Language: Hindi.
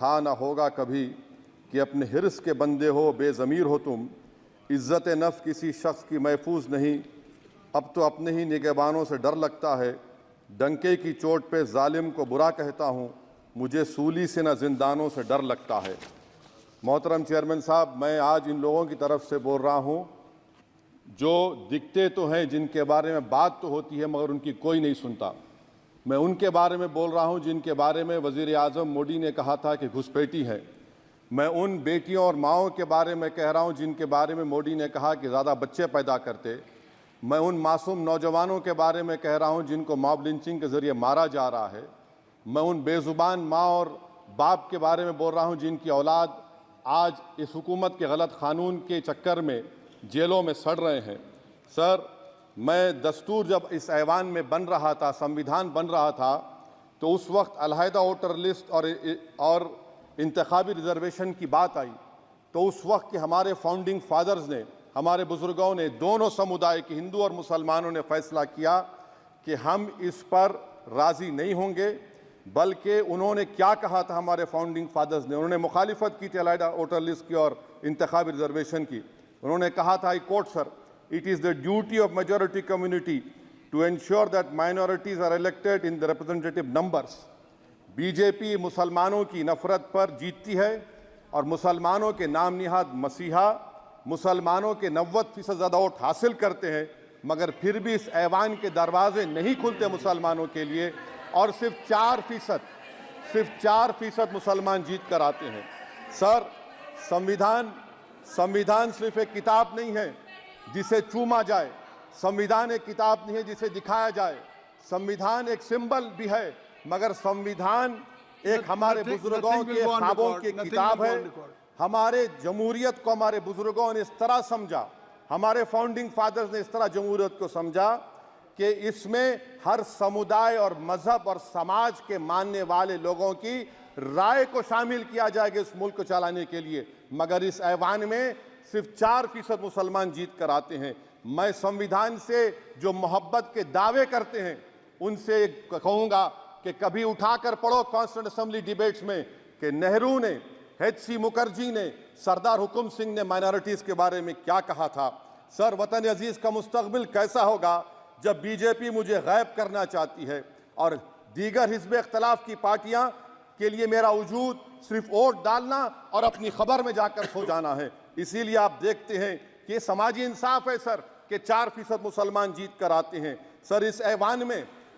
था न होगा कभी कि अपने हिर्स के बंदे हो, बेज़मीर हो तुम। इज़्ज़त नफ्स किसी शख्स की महफूज नहीं, अब तो अपने ही निगहबानों से डर लगता है। डंके की चोट पे जालिम को बुरा कहता हूँ, मुझे सूली से न जिंदानों से डर लगता है। मोहतरम चेयरमैन साहब, मैं आज इन लोगों की तरफ से बोल रहा हूँ जो दिखते तो हैं, जिनके बारे में बात तो होती है मगर उनकी कोई नहीं सुनता। मैं उनके बारे में बोल रहा हूँ जिनके बारे में वज़ीर आज़म मोदी ने कहा था कि घुसपैठी है। मैं उन बेटियों और माओं के बारे में कह रहा हूँ जिनके बारे में मोदी ने कहा कि ज़्यादा बच्चे पैदा करते। मैं उन मासूम नौजवानों के बारे में कह रहा हूँ जिनको मॉब लिंचिंग के ज़रिए मारा जा रहा है। मैं उन बेज़ुबान माँ और बाप के बारे में बोल रहा हूँ जिनकी औलाद आज इस हुकूमत के गलत कानून के चक्कर में जेलों में सड़ रहे हैं। सर, मैं दस्तूर जब इस ऐवान में बन रहा था, संविधान बन रहा था, तो उस वक्त अलहदा वोटर लिस्ट और इंतखाबी रिजर्वेशन की बात आई तो उस वक्त के हमारे फाउंडिंग फादर्स ने, हमारे बुजुर्गों ने, दोनों समुदाय के हिंदू और मुसलमानों ने फैसला किया कि हम इस पर राज़ी नहीं होंगे। बल्कि उन्होंने क्या कहा था हमारे फाउंडिंग फादर्स ने, उन्होंने मुखालिफत की थी अलहदा वोटर लिस्ट की और इंतखाबी रिजर्वेशन की। उन्होंने कहा था, I quote sir, it is the duty of majority community to ensure that minorities are elected in the representative numbers. BJP मुसलमानों की नफरत पर जीतती है और मुसलमानों के नाम निहाद मसीहा मुसलमानों के 90% ज़्यादा वोट हासिल करते हैं, मगर फिर भी इस ऐवान के दरवाजे नहीं खुलते मुसलमानों के लिए और सिर्फ 4% मुसलमान जीत कर आते हैं। सर, संविधान सिर्फ एक किताब नहीं है जिसे चूमा जाए, संविधान एक किताब नहीं है जिसे दिखाया जाए, संविधान एक सिंबल भी है, मगर संविधान एक हमारे बुजुर्गों के ख्वाबों की किताब है। हमारे जमहूरियत को हमारे बुजुर्गों ने इस तरह समझा, हमारे फाउंडिंग फादर्स ने इस तरह जमहूरियत को समझा कि इसमें हर समुदाय और मजहब और समाज के मानने वाले लोगों की राय को शामिल किया जाएगा इस मुल्क को चलाने के लिए। मगर इस ऐवान में सिर्फ 4% मुसलमान जीत कर आते हैं। मैं संविधान से जो मोहब्बत के दावे करते हैं उनसे कहूँगा कि कभी उठाकर पढ़ो कॉन्स्टिट्यूंट असेंबली डिबेट्स में कि नेहरू ने, HC मुखर्जी ने, सरदार हुकुम सिंह ने माइनॉरिटीज़ के बारे में क्या कहा था। सर, वतन अजीज़ का मुस्तकबिल कैसा होगा जब बीजेपी मुझे गायब करना चाहती है और दीगर हिज़्ब इख्तिलाफ की पार्टियां के लिए मेरा वजूद सिर्फ वोट डालना और अपनी खबर में जाकर सो जाना है। इसीलिए आप देखते हैं कि समाजी इंसाफ है सर कि 4% मुसलमान जीत कर आते हैं। सर, इस ऐवान में